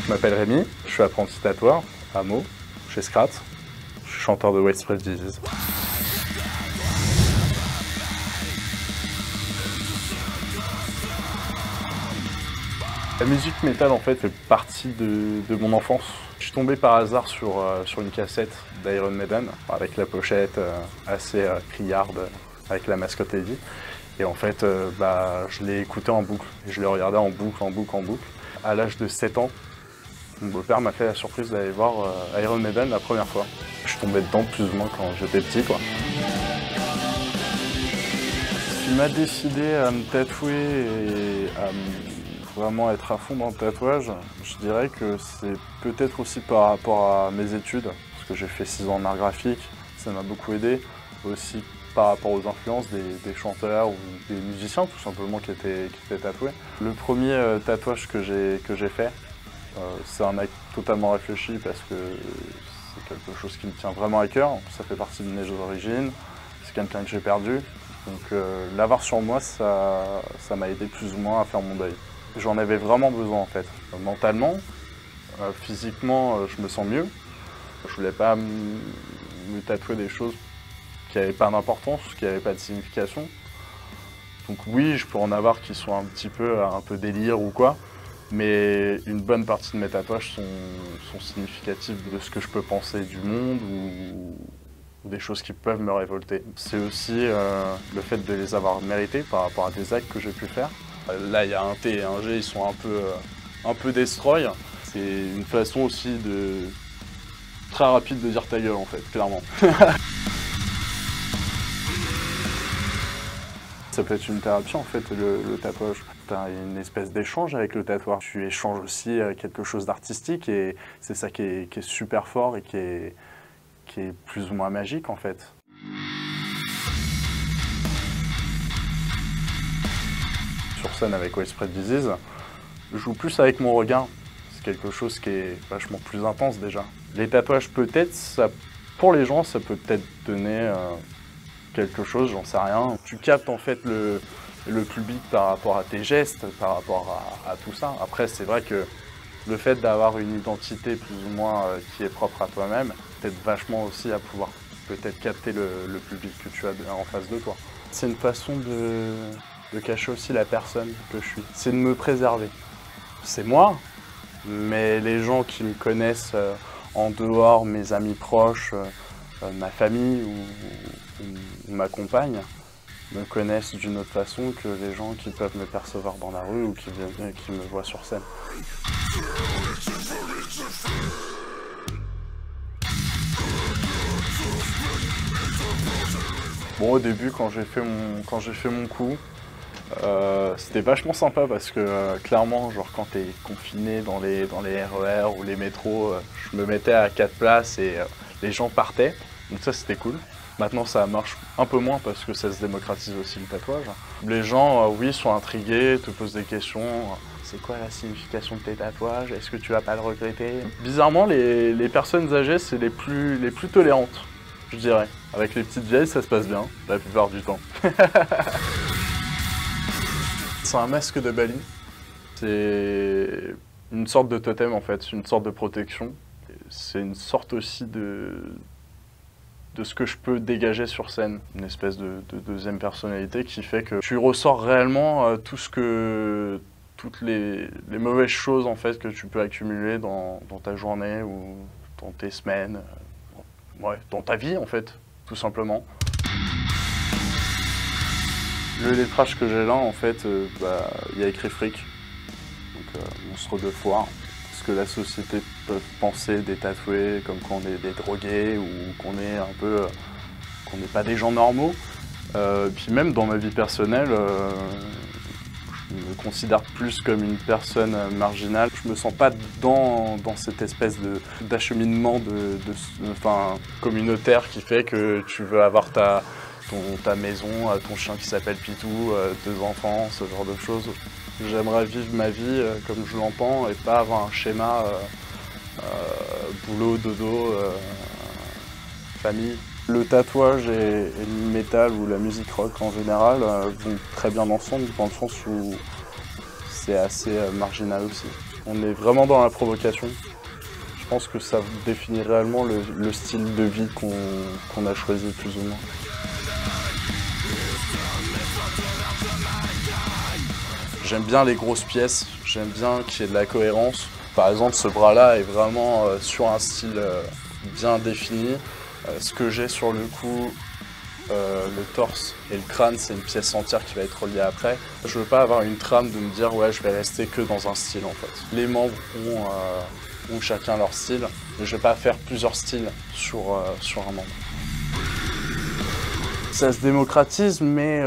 Je m'appelle Rémi, je suis apprenti tatoueur à Meaux, chez Scrat. Je suis chanteur de Widespread Disease. La musique métal en fait fait partie de mon enfance. Je suis tombé par hasard sur une cassette d'Iron Maiden avec la pochette assez criarde avec la mascotte Eddie. Et en fait, je l'ai écouté en boucle. Je l'ai regardé en boucle. À l'âge de 7 ans, mon beau-père m'a fait la surprise d'aller voir Iron Maiden la première fois. Je suis tombé dedans plus ou moins quand j'étais petit, quoi. Ce qui m'a décidé à me tatouer et à vraiment être à fond dans le tatouage, je dirais que c'est peut-être aussi par rapport à mes études, parce que j'ai fait 6 ans en art graphique, ça m'a beaucoup aidé. Aussi par rapport aux influences des chanteurs ou des musiciens tout simplement qui étaient tatoués. Le premier tatouage que j'ai fait, c'est un acte totalement réfléchi parce que c'est quelque chose qui me tient vraiment à cœur. Ça fait partie de mes origines, c'est quelqu'un que j'ai perdu. Donc l'avoir sur moi, ça m'a aidé plus ou moins à faire mon deuil. J'en avais vraiment besoin en fait. Mentalement, physiquement, je me sens mieux. Je voulais pas me tatouer des choses qui n'avaient pas d'importance, qui n'avaient pas de signification. Donc oui, je peux en avoir qui sont un peu délire ou quoi, mais une bonne partie de mes tatouages sont significatifs de ce que je peux penser du monde ou des choses qui peuvent me révolter. C'est aussi le fait de les avoir mérités par rapport à des actes que j'ai pu faire. Là, il y a un T et un G, ils sont un peu destroy. C'est une façon aussi très rapide de dire ta gueule en fait, clairement. Ça peut être une thérapie en fait, le tatouage. Tu as une espèce d'échange avec le tatoueur. Tu échanges aussi quelque chose d'artistique et c'est ça qui est super fort et qui est plus ou moins magique en fait. Sur scène avec Widespread Disease, je joue plus avec mon regard. C'est quelque chose qui est vachement plus intense déjà. Les tatouages peut-être, pour les gens, ça peut peut-être donner quelque chose, j'en sais rien. Tu captes en fait le public par rapport à tes gestes, par rapport à tout ça. Après, c'est vrai que le fait d'avoir une identité plus ou moins qui est propre à toi-même, t'aide vachement aussi à pouvoir peut-être capter le public que tu as en face de toi. C'est une façon de cacher aussi la personne que je suis. C'est de me préserver. C'est moi, mais les gens qui me connaissent en dehors, mes amis proches, ma famille ou ma compagne, me connaissent d'une autre façon que les gens qui peuvent me percevoir dans la rue ou qui me voient sur scène. Bon, au début, quand j'ai fait mon coup, c'était vachement sympa parce que clairement, genre quand t'es confiné dans les RER ou les métros, je me mettais à 4 places et les gens partaient, donc ça c'était cool. Maintenant ça marche un peu moins parce que ça se démocratise aussi le tatouage. Les gens, oui, sont intrigués, te posent des questions. C'est quoi la signification de tes tatouages? Est-ce que tu vas pas le regretter? Bizarrement, les personnes âgées, c'est les plus tolérantes, je dirais. Avec les petites vieilles, ça se passe bien, la plupart du temps. C'est un masque de Bali. C'est une sorte de totem en fait, une sorte de protection. C'est une sorte aussi de ce que je peux dégager sur scène. Une espèce de deuxième personnalité qui fait que tu ressors réellement toutes les mauvaises choses en fait que tu peux accumuler dans ta journée ou dans tes semaines, dans ta vie en fait, tout simplement. Le lettrage que j'ai là, en fait, il y a écrit fric, donc monstre de foire. Ce que la société peut penser des tatoués, comme qu'on est des drogués ou qu'on n'est pas des gens normaux. Puis même dans ma vie personnelle, je me considère plus comme une personne marginale. Je me sens pas dans cette espèce d'acheminement communautaire qui fait que tu veux avoir ta maison, ton chien qui s'appelle Pitou, 2 enfants, ce genre de choses. J'aimerais vivre ma vie comme je l'entends et pas avoir un schéma boulot, dodo, famille. Le tatouage et le métal ou la musique rock en général vont très bien ensemble dans le sens où c'est assez marginal aussi. On est vraiment dans la provocation. Je pense que ça définit réellement le style de vie qu'on a choisi plus ou moins. J'aime bien les grosses pièces, j'aime bien qu'il y ait de la cohérence. Par exemple, ce bras-là est vraiment sur un style bien défini. Ce que j'ai sur le cou, le torse et le crâne, c'est une pièce entière qui va être reliée après. Je veux pas avoir une trame de me dire ouais, je vais rester que dans un style en fait. Les membres ont chacun leur style, mais je vais pas faire plusieurs styles sur un membre. Ça se démocratise, mais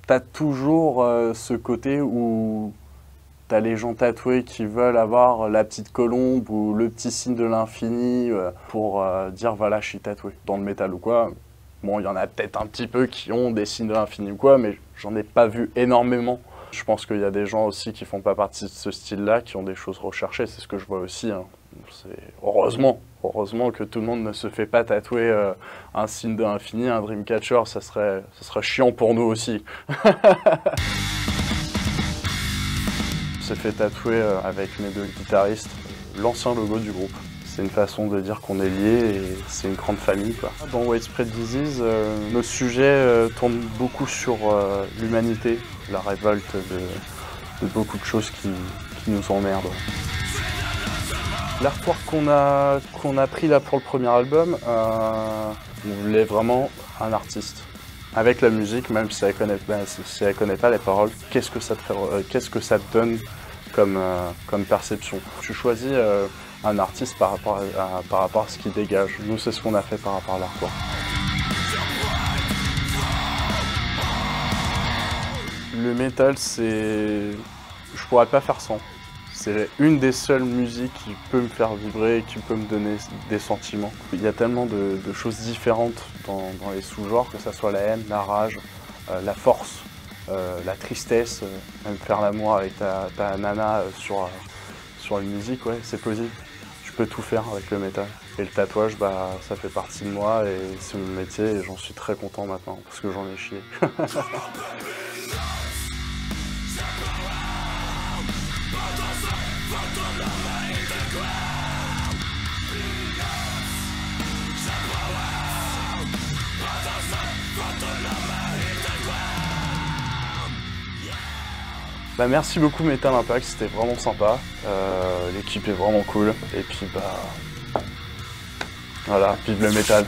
t'as toujours ce côté où t'as les gens tatoués qui veulent avoir la petite colombe ou le petit signe de l'infini pour dire voilà, je suis tatoué. Dans le métal ou quoi, bon, il y en a peut-être un petit peu qui ont des signes de l'infini ou quoi, mais j'en ai pas vu énormément. Je pense qu'il y a des gens aussi qui font pas partie de ce style-là, qui ont des choses recherchées, c'est ce que je vois aussi. Hein. Heureusement que tout le monde ne se fait pas tatouer un signe de l'infini, un Dreamcatcher, ça serait chiant pour nous aussi. J'ai fait tatouer avec mes 2 guitaristes l'ancien logo du groupe. C'est une façon de dire qu'on est liés et c'est une grande famille, quoi. Dans Widespread Disease, nos sujets tournent beaucoup sur l'humanité, la révolte de beaucoup de choses qui nous emmerdent. L'artwork qu'on a pris là pour le premier album, on voulait vraiment un artiste. Avec la musique, même si elle connaît pas les paroles, qu'est-ce que ça te donne comme perception. Tu choisis un artiste par rapport à ce qu'il dégage. Nous, c'est ce qu'on a fait par rapport à l'artwork. Le métal, je pourrais pas faire sans. C'est une des seules musiques qui peut me faire vibrer, qui peut me donner des sentiments. Il y a tellement de choses différentes dans les sous-genres, que ce soit la haine, la rage, la force, la tristesse, même faire l'amour avec ta nana sur une musique, ouais, c'est possible. Tu peux tout faire avec le métal. Et le tatouage, bah, ça fait partie de moi et c'est mon métier et j'en suis très content maintenant parce que j'en ai chié. Bah, merci beaucoup Metal Impact, c'était vraiment sympa. L'équipe est vraiment cool. Et puis bah voilà, vive le métal.